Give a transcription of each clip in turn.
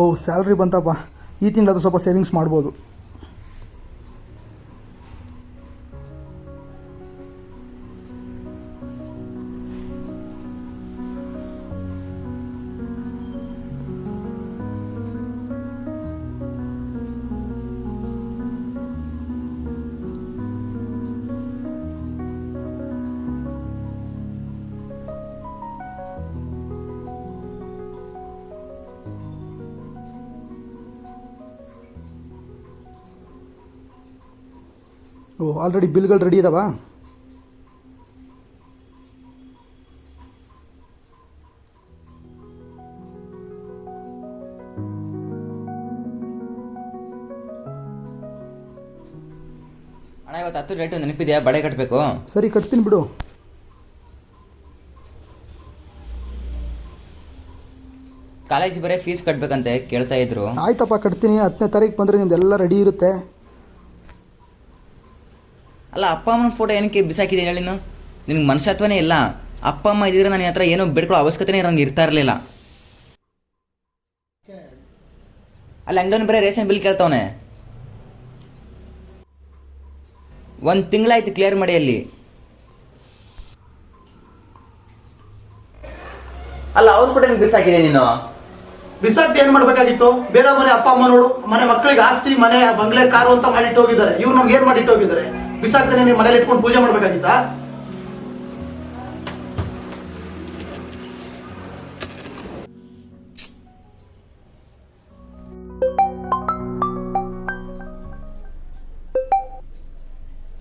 ಓಹ್, salary ಬಂತಪ್ಪ. ಈ ತಿಂಗಳದು ಸ್ವಲ್ಪ ಸೇವಿಂಗ್ಸ್ ಮಾಡ್ಬೋದು. ಓಹ್, ಆಲ್ರೆಡಿ ಬಿಲ್ಗಳು ರೆಡಿ ಇದಾವಾ? ಅಣ್ಣ, ಇವತ್ತು 10 ಡೇಟು ನೆನಪಿದೆಯಾ? ಬಳೆ ಕಟ್ಟಬೇಕು. ಸರಿ, ಕಟ್ತೀನಿ ಬಿಡು. ಕಾಲೇಜ್ ಬರೀ ಫೀಸ್ ಕಟ್ಟಬೇಕಂತೆ ಕೇಳ್ತಾ ಇದ್ರು. ಆಯ್ತಪ್ಪ, ಕಟ್ತೀನಿ. 10ನೇ ತಾರೀಕು ಬಂದರೆ ನಿಮ್ದೆಲ್ಲ ರೆಡಿ ಇರುತ್ತೆ. ಅಲ್ಲ, ಅಪ್ಪ ಅಮ್ಮನ ಫೋಟೋ ಏನಕ್ಕೆ ಬಿಸಾಕಿದೆ ಹೇಳಿ? ನಿನಗೆ ಮನುಷ್ಯತ್ವನೇ ಇಲ್ಲ. ಅಪ್ಪ ಅಮ್ಮ ಇದ್ದಿದ್ರೆ ನನ್ನ ಹತ್ರ ಏನೋ ಬೇಡ್ಕೊಳ್ಳೋ ಅವಶ್ಯಕತೆನೇ ನಂಗೆ ಇರ್ತಾ ಇರಲಿಲ್ಲ. ಅಲ್ಲಿ ಅಂಗಡಿಯವನು ಬರೀ ರೇಷನ್ ಬಿಲ್ ಕೇಳ್ತವನೆ. 1 ತಿಂಗಳಾಯ್ತು ಕ್ಲಿಯರ್ ಮಾಡಿ. ಅಲ್ಲಿ ಅಲ್ಲ, ಅವ್ರ ಫೋಟೋ ನಿಮ್ಗೆ ಬಿಸಾಕಿದೆ. ನೀನು ಬಿಸಾಕ್ತಿ ಏನ್ ಮಾಡ್ಬೇಕಾಗಿತ್ತು? ಬೇರೆ ಮನೆ ಅಪ್ಪ ಅಮ್ಮ ನೋಡು, ಮನೆ ಮಕ್ಕಳಿಗೆ ಆಸ್ತಿ, ಮನೆ ಬಂಗ್ಲೆ, ಕಾರು ಅಂತ ಮಾಡಿಟ್ಟು ಹೋಗಿದ್ದಾರೆ. ಇವ್ರು ನಮ್ಗೆ ಏನ್ ಮಾಡಿಟ್ಟು ಹೋಗಿದ್ದಾರೆ? ಬಿಸಾಕ್ತಾನೆ ನೀವು ಮನೇಲಿ ಇಟ್ಕೊಂಡು ಪೂಜೆ ಮಾಡ್ಬೇಕಾಗಿತ್ತಾ?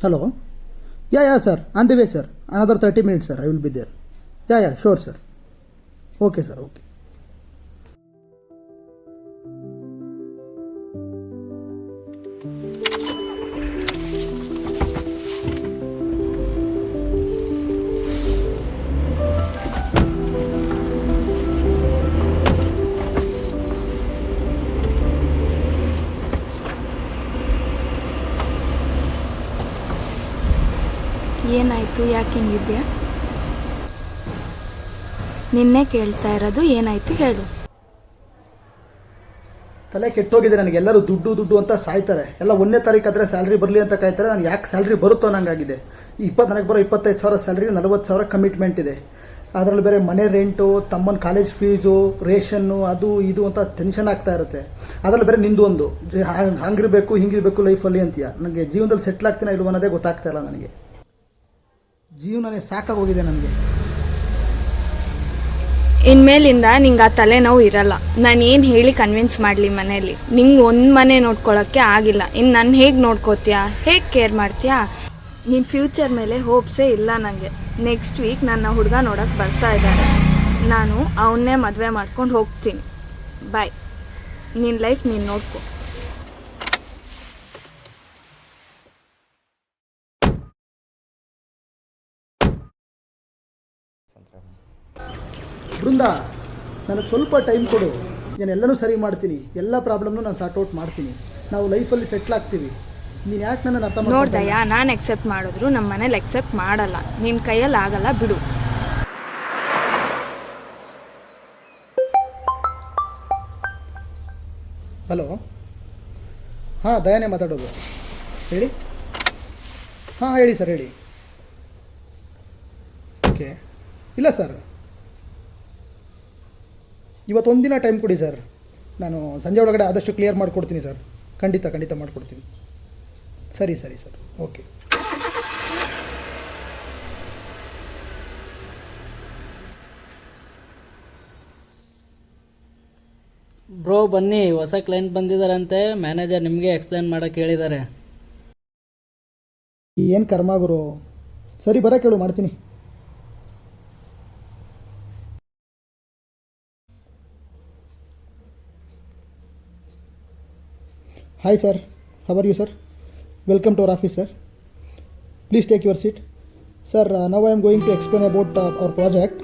Hello. Yeah sir, on the way sir. Another 30 minutes sir, I will be there. Yeah sure sir. Okay sir, okay. ಏನಾಯಿತು? ಯಾಕೆ ಹಿಂಗಿದ್ಯಾ? ನಿನ್ನೆ ಕೇಳ್ತಾ ಇರೋದು ಏನಾಯಿತು ಹೇಳು. ತಲೆ ಕೆಟ್ಟೋಗಿದೆ ನನಗೆ. ಎಲ್ಲರೂ ದುಡ್ಡು ದುಡ್ಡು ಅಂತ ಸಾಯ್ತಾರೆ. ಎಲ್ಲ 1ನೇ ತಾರೀಕು ಆದರೆ ಸ್ಯಾಲ್ರಿ ಬರಲಿ ಅಂತ ಕಾಯ್ತಾರೆ. ನಾನು ಯಾಕೆ ಸ್ಯಾಲ್ರಿ ಬರುತ್ತೋ ಅನ್ನಂಗಾಗಿದೆ. ನನಗೆ ಬರೋ 25,000 ಸ್ಯಾಲ್ರಿಗೆ 40,000 ಕಮಿಟ್ಮೆಂಟ್ ಇದೆ. ಅದರಲ್ಲಿ ಬೇರೆ ಮನೆ ರೆಂಟು, ತಮ್ಮನ ಕಾಲೇಜ್ ಫೀಸು, ರೇಷನ್ನು, ಅದು ಇದು ಅಂತ ಟೆನ್ಷನ್ ಆಗ್ತಾ ಇರುತ್ತೆ. ಅದರಲ್ಲಿ ಬೇರೆ ನಿಂದು ಒಂದು ಹಂಗಿರಬೇಕು ಹಿಂಗಿರಬೇಕು ಲೈಫಲ್ಲಿ ಅಂತೀಯ. ನನಗೆ ಜೀವನದಲ್ಲಿ ಸೆಟ್ಲ್ ಆಗ್ತೀನ ಇಲ್ವ ಅನ್ನೋದೇ ಗೊತ್ತಾಗ್ತಾ ಇಲ್ಲ ನನಗೆ. ಜೀವನನೇ ಸಾಕಾಗೋಗಿದೆ ನನಗೆ. ಇನ್ಮೇಲಿಂದ ನಿಂಗೆ ಆ ತಲೆನೋವು ಇರಲ್ಲ. ನಾನು ಏನು ಹೇಳಿ ಕನ್ವಿನ್ಸ್ ಮಾಡಲಿ ಮನೇಲಿ? ನಿಂಗೆ ಒಂದು ಮನೆ ನೋಡ್ಕೊಳ್ಳೋಕ್ಕೆ ಆಗಿಲ್ಲ, ಇನ್ನು ನಾನು ಹೇಗೆ ನೋಡ್ಕೋತೀಯಾ? ಹೇಗೆ ಕೇರ್ ಮಾಡ್ತೀಯಾ? ನಿನ್ನ ಫ್ಯೂಚರ್ ಮೇಲೆ ಹೋಪ್ಸೇ ಇಲ್ಲ ನನಗೆ. ನೆಕ್ಸ್ಟ್ ವೀಕ್ ನನ್ನ ಹುಡುಗ ನೋಡೋಕ್ಕೆ ಬರ್ತಾ ಇದ್ದಾರೆ. ನಾನು ಅವನ್ನೇ ಮದುವೆ ಮಾಡ್ಕೊಂಡು ಹೋಗ್ತೀನಿ. ಬಾಯ್. ನಿನ್ನ ಲೈಫ್ ನೀನು ನೋಡ್ಕೊ. ಬೃಂದ, ನನಗೆ ಸ್ವಲ್ಪ ಟೈಮ್ ಕೊಡು. ನಾನು ಎಲ್ಲನೂ ಸರಿ ಮಾಡ್ತೀನಿ. ಎಲ್ಲ ಪ್ರಾಬ್ಲಮ್ನು ನಾನು ಸಾರ್ಟ್ ಔಟ್ ಮಾಡ್ತೀನಿ. ನಾವು ಲೈಫಲ್ಲಿ ಸೆಟ್ಲ್ ಆಗ್ತೀವಿ. ನೀನು ಯಾಕೆ ನನ್ನನ್ನು ಅರ್ಥ ಮಾಡ್ತಾ ನೋಡ್ದಯ್ಯ, ನಾನು ಎಕ್ಸೆಪ್ಟ್ ಮಾಡಿದ್ರು ನಮ್ಮ ಮನೇಲಿ ಎಕ್ಸೆಪ್ಟ್ ಮಾಡಲ್ಲ. ನಿನ್ನ ಕೈಯಲ್ಲಿ ಆಗಲ್ಲ ಬಿಡು. ಹಲೋ. ಹಾಂ, ದಯಾನೇ ಮಾತಾಡೋದು. ಹೇಳಿ. ಹಾಂ ಹೇಳಿ ಸರ್, ಹೇಳಿ. ಓಕೆ. ಇಲ್ಲ ಸರ್, ಇವತ್ತೊಂದು ದಿನ ಟೈಮ್ ಕೊಡಿ ಸರ್. ನಾನು ಸಂಜೆ ಒಳಗಡೆ ಆದಷ್ಟು ಕ್ಲಿಯರ್ ಮಾಡಿಕೊಡ್ತೀನಿ ಸರ್. ಖಂಡಿತ ಮಾಡಿಕೊಡ್ತೀನಿ. ಸರಿ ಸರ್, ಓಕೆ. ಬ್ರೋ ಬನ್ನಿ, ಹೊಸ ಕ್ಲೈಂಟ್ ಬಂದಿದ್ದಾರಂತೆ. ಮ್ಯಾನೇಜರ್ ನಿಮಗೆ ಎಕ್ಸ್ಪ್ಲೇನ್ ಮಾಡೋಕ್ಕೆ ಹೇಳಿದ್ದಾರೆ. ಏನು ಕರ್ಮ ಗುರು. ಸರಿ, ಬರೋಕ್ಕೆ ಹೇಳು, ಮಾಡ್ತೀನಿ. Hi sir, how are you sir? Welcome to our office sir. Please take your seat. Sir, now I am going to explain about our project.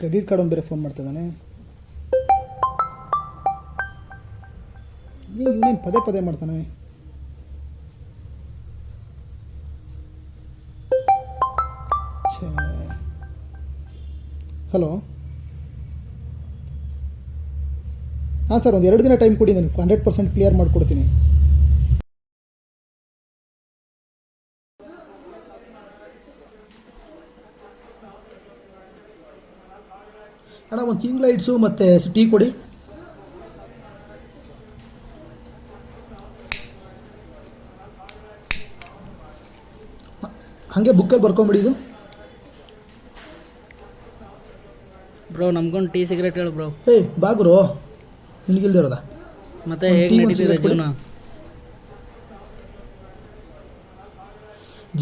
Credit card ಒಂದು ಬೇರೆ ಫೋನ್ ಮಾಡ್ತಿದ್ದಾನೆ. ಇವನೇನು ಪದೇ ಪದೇ ಮಾಡ್ತಾನೆ. ಹಲೋ, ಹಾಂ ಸರ್, ಒಂದು 2 ದಿನ ಟೈಮ್ ಕೊಡಿ, ನಾನು 100% ಕ್ಲಿಯರ್ ಮಾಡಿಕೊಡ್ತೀನಿ. ಅಣ್ಣ ಒಂದು ಕಿಂಗ್ ಲೈಟ್ಸು ಮತ್ತು ಟೀ ಕೊಡಿ. ಹಾಗೆ ಬುಕ್ಕಲ್ಲಿ ಬರ್ಕೊಂಬಿಡಿದು. ಬ್ರೋ ನಮ್ಗೊಂದು ಟೀ ಸಿಗರೇಟ್ ಹೇಳು ಬ್ರೋ. ಏಯ್ ಬಾಗುರು, ನಿನಗಿಲ್ದೇ ಇರೋದಾ? ಮತ್ತೆ ಹೇಗೆ ನಡೀತಿದೆ ಜೀವನ?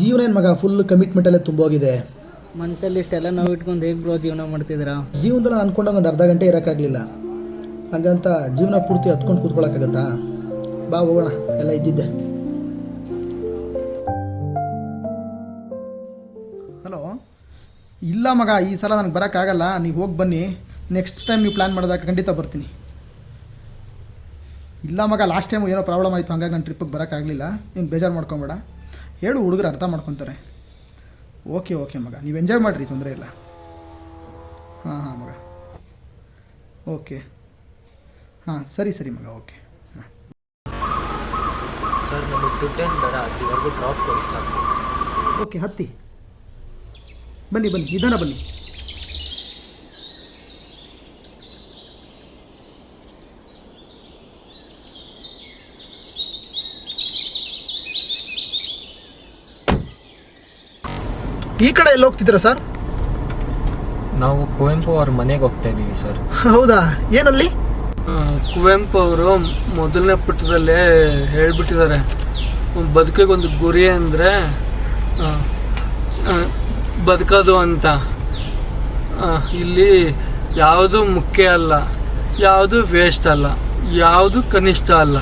ಜೀವನ ಏನು ಮಗ, ಫುಲ್ ಕಮಿಟ್ಮೆಂಟಲ್ಲೇ ತುಂಬೋಗಿದೆ. ಮನಸ್ಸಲ್ಲಿ ಇಷ್ಟೆಲ್ಲ ನಾವು ಇಟ್ಕೊಂಡು ಹೇಗೆ ಬ್ರೋ ಜೀವನ ಮಾಡ್ತಿದ್ದೀರಾ? ಜೀವನದಲ್ಲಿ ನಾನು ಅನ್ಕೊಂಡಾಗ ಒಂದು ಅರ್ಧ ಗಂಟೆ ಇರೋಕ್ಕಾಗಲಿಲ್ಲ, ಹಾಗಂತ ಜೀವನ ಪೂರ್ತಿ ಹತ್ಕೊಂಡು ಕೂತ್ಕೊಳ್ಳೋಕ್ಕಾಗತ್ತಾ? ಬಾ ಹೋಗೋಣ, ಎಲ್ಲ ಇದ್ದಿದ್ದೆ. ಹಲೋ, ಇಲ್ಲ ಮಗ, ಈ ಸಲ ನನಗೆ ಬರೋಕ್ಕಾಗಲ್ಲ, ನೀವು ಹೋಗಿ ಬನ್ನಿ. ನೆಕ್ಸ್ಟ್ ಟೈಮ್ ನೀವು ಪ್ಲ್ಯಾನ್ ಮಾಡಿದಾಗ ಖಂಡಿತ ಬರ್ತೀನಿ. ಇಲ್ಲ ಮಗ, ಲಾಸ್ಟ್ ಟೈಮ್ ಏನೋ ಪ್ರಾಬ್ಲಮ್ ಆಯಿತು, ಹಂಗಾಗಿ ನಾನು ಟ್ರಿಪ್ಪಿಗೆ ಬರೋಕ್ಕಾಗಲಿಲ್ಲ. ನೀನು ಬೇಜಾರು ಮಾಡ್ಕೊಬೇಡ, ಹೇಳು, ಹುಡುಗರು ಅರ್ಥ ಮಾಡ್ಕೊತಾರೆ. ಓಕೆ ಓಕೆ ಮಗ, ನೀವು ಎಂಜಾಯ್ ಮಾಡಿರಿ, ತೊಂದರೆ ಇಲ್ಲ. ಹಾಂ ಹಾಂ ಮಗ, ಓಕೆ, ಹಾಂ ಸರಿ ಸರಿ ಮಗ, ಓಕೆ. ಹಾಂ ಸರ್, ನಮಗೆ ದುಡ್ಡೇನು ಬೇಡ, ಅಲ್ಲಿವರೆಗೂ ಡ್ರಾಪ್ ಕೊಡಿ ಸರ್. ಓಕೆ, ಹತ್ತಿ ಬನ್ನಿ ಬನ್ನಿ, ನಿಧಾನ ಬನ್ನಿ. ಈ ಕಡೆ ಎಲ್ಲಿ ಹೋಗ್ತಿದ್ದೀರಾ ಸರ್? ನಾವು ಕುವೆಂಪು ಅವ್ರ ಮನೆಗೆ ಹೋಗ್ತಾ ಇದ್ದೀವಿ ಸರ್. ಹೌದಾ, ಏನಲ್ಲಿ? ಕುವೆಂಪು ಅವರು ಮೊದಲನೇ ಪುಟದಲ್ಲೇ ಹೇಳ್ಬಿಟ್ಟಿದ್ದಾರೆ, ಬದುಕಿಗೊಂದು ಗುರಿ ಅಂದರೆ ಬದುಕೋದು ಅಂತ. ಇಲ್ಲಿ ಯಾವುದು ಮುಖ್ಯ ಅಲ್ಲ, ಯಾವುದು ವೇಸ್ಟ್ ಅಲ್ಲ, ಯಾವುದು ಕನಿಷ್ಠ ಅಲ್ಲ,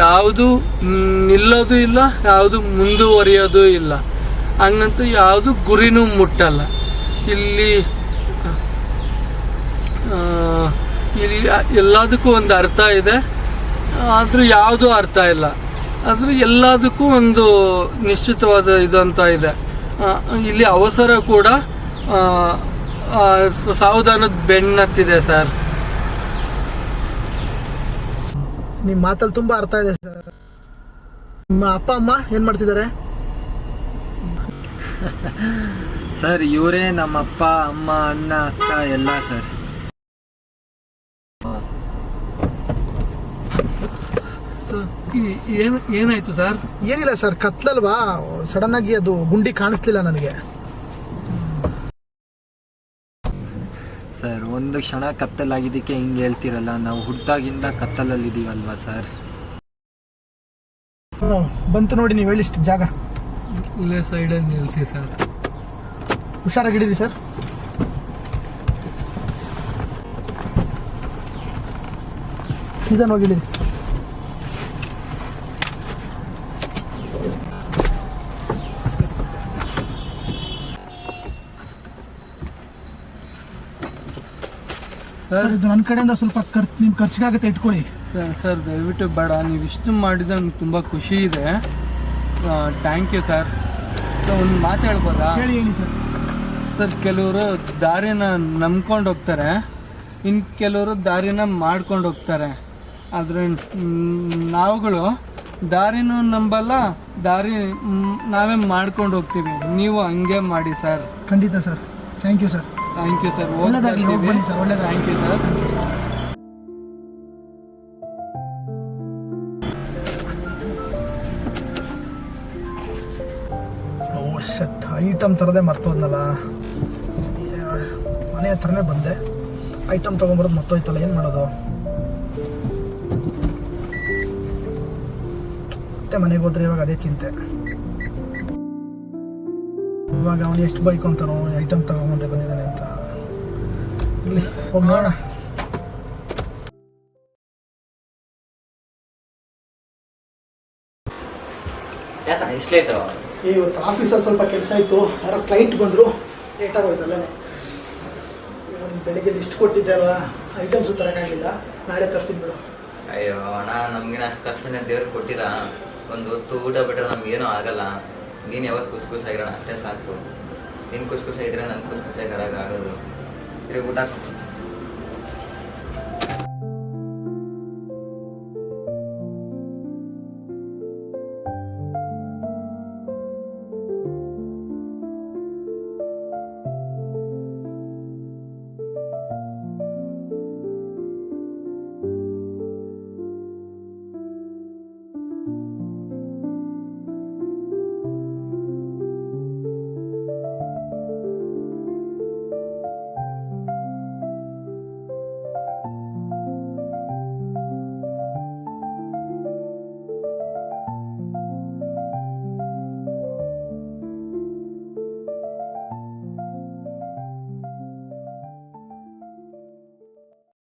ಯಾವುದು ನಿಲ್ಲೋದು ಇಲ್ಲ, ಯಾವುದು ಮುಂದುವರಿಯೋದು ಇಲ್ಲ, ಹಂಗಂತೂ ಯಾವುದು ಗುರಿನೂ ಮುಟ್ಟಲ್ಲ. ಇಲ್ಲಿ ಎಲ್ಲದಕ್ಕೂ ಒಂದು ಅರ್ಥ ಇದೆ, ಆದರೂ ಯಾವುದೂ ಅರ್ಥ ಇಲ್ಲ. ಆದರೂ ಎಲ್ಲದಕ್ಕೂ ಒಂದು ನಿಶ್ಚಿತವಾದ ಇದಂತ ಇದೆ. ಇಲ್ಲಿ ಅವಸರ ಕೂಡ ಸಾವಧಾನದ ಬೆನ್ನತ್ತಿದೆ ಸರ್. ನಿಮ್ಮ ಮಾತಲ್ಲಿ ತುಂಬ ಅರ್ಥ ಇದೆ ಸರ್. ನಿಮ್ಮ ಅಪ್ಪ ಅಮ್ಮ ಏನು ಮಾಡ್ತಿದ್ದಾರೆ? ಸರ್, ಇವರೇ ನಮ್ಮ ಅಪ್ಪ ಅಮ್ಮ ಅಣ್ಣ ಅಕ್ಕ ಎಲ್ಲ ಸರ್. ಏನಾಯ್ತು ಸರ್? ಏನಿಲ್ಲ ಸರ್, ಕತ್ಲಲ್ವಾ, ಸಡನ್ನಾಗಿ ಅದು ಗುಂಡಿ ಕಾಣಿಸ್ಲಿಲ್ಲ ನನಗೆ. ಸರ್, ಒಂದು ಕ್ಷಣ ಕತ್ತಲಾಗಿದ್ದಕ್ಕೆ ಹಿಂಗೆ ಹೇಳ್ತಿರಲ್ಲ, ನಾವು ಹುಟ್ಟಾಗಿಂದ ಕತ್ತಲಲ್ಲಿದ್ದೀವಲ್ವಾ ಸರ್. ಬಂತು ನೋಡಿ, ನೀವು ಹೇಳಿಷ್ಟು ಜಾಗ ಇಲ್ಲೇ ಸೈಡಲ್ಲಿ ನಿಲ್ಲಿಸಿ ಸರ್. ಹುಷಾರಾಗಿದ್ದೀವಿ ಸರ್. ಸೀದಾ ಹೋಗಿದ್ದೀವಿ. ಸರ್, ಇದು ನನ್ನ ಕಡೆಯಿಂದ ಸ್ವಲ್ಪ ನಿಮ್ಮ ಖರ್ಚಿಗಾಗುತ್ತೆ, ಇಟ್ಕೊಳ್ಳಿ. ಸರ್ ದಯವಿಟ್ಟು ಬೇಡ, ನೀವು ಇಷ್ಟು ಮಾಡಿದ್ರೆ ನನಗೆ ತುಂಬ ಖುಷಿ ಇದೆ. Thank you sir. ಒಂದು ಮಾತು ಹೇಳ್ಬೋದಾ? ಹೇಳಿ ಹೇಳಿ ಸರ್. ಸರ್, ಕೆಲವರು ದಾರಿನ ನಂಬ್ಕೊಂಡು ಹೋಗ್ತಾರೆ, ಇನ್ನು ಕೆಲವರು ದಾರಿನ ಮಾಡ್ಕೊಂಡು ಹೋಗ್ತಾರೆ. ಆದರೆ ನಾವುಗಳು ದಾರಿನೂ ನಂಬಲ್ಲ, ದಾರಿ ನಾವೇ ಮಾಡ್ಕೊಂಡು ಹೋಗ್ತೀವಿ. ನೀವು ಹಂಗೆ ಮಾಡಿ ಸರ್. ಖಂಡಿತ sir. Thank you sir. Thank you sir. ಒಳ್ಳೆದಾಗಲಿ, ಹೋಗಿ ಬನ್ನಿ ಸರ್. ಒಳ್ಳೆದಾಗಲಿ. Thank you sir. Shit, item ತರದೇ ಮರ್ತೋದ್ನಲ್ಲ. ಮನೆ ಹತ್ರನೇ ಬಂದೆ, ಐಟಮ್ ತೊಗೊಂಬರೋದು ಮರ್ತೋಯ್ತಲ್ಲ, ಏನು ಮಾಡೋದು? ಮತ್ತೆ ಮನೆಗೆ ಹೋದ್ರೆ ಇವಾಗ ಅದೇ ಚಿಂತೆ. ಇವಾಗ ಅವನು ಎಷ್ಟು ಬೈಕೊಂತಾನೋ, ಐಟಮ್ ತಗೊಂಬಂದೆ ಬಂದಿದ್ದಾನೆ ಅಂತ. ಇಲ್ಲಿ ಹೋಗಿ ನೋಡೋಣ. ಯಾಕಣ್ಣ ಇಷ್ಟು ಲೇಟು? ಇವತ್ತು ಆಫೀಸಲ್ಲಿ ಸ್ವಲ್ಪ ಕೆಲಸ ಇತ್ತು, ಯಾರೋ ಕ್ಲೈಂಟ್ ಬಂದರು, ಲೇಟಾಗಿ ಹೋಯ್ತಲ್ಲೇ. ನೀನು ಬೆಳಿಗ್ಗೆ ಲಿಸ್ಟ್ ಕೊಟ್ಟಿದ್ದೆ ಅಲ್ವಾ, ಐಟಮ್ಸು ತರೋಕ್ಕಾಗಿಲ್ಲ, ನಾಳೆ ತರ್ತೀನಿ ಬಿಡು. ಅಯ್ಯೋ ಅಣ್ಣ, ನಮಗಿನ ಅಷ್ಟು ಕಷ್ಟನೇ ದೇವ್ರು ಕೊಟ್ಟಿಲ್ಲ. ಒಂದು ಹೊತ್ತು ಊಟ ಬಿಟ್ಟರೆ ನಮಗೇನೂ ಆಗಲ್ಲ. ನೀನು ಯಾವತ್ತು ಕುಸ್ಕುಸಾಗಿರೋಣ ಅಷ್ಟೇ ಸಾಕು. ನೀನು ಕುಸ್ಕುಸಾಗಿದ್ರೆ ನನ್ನ ಕುಸ್ಕುಸಾಗಿರೋಕ್ಕಾಗೋದು. ಊಟ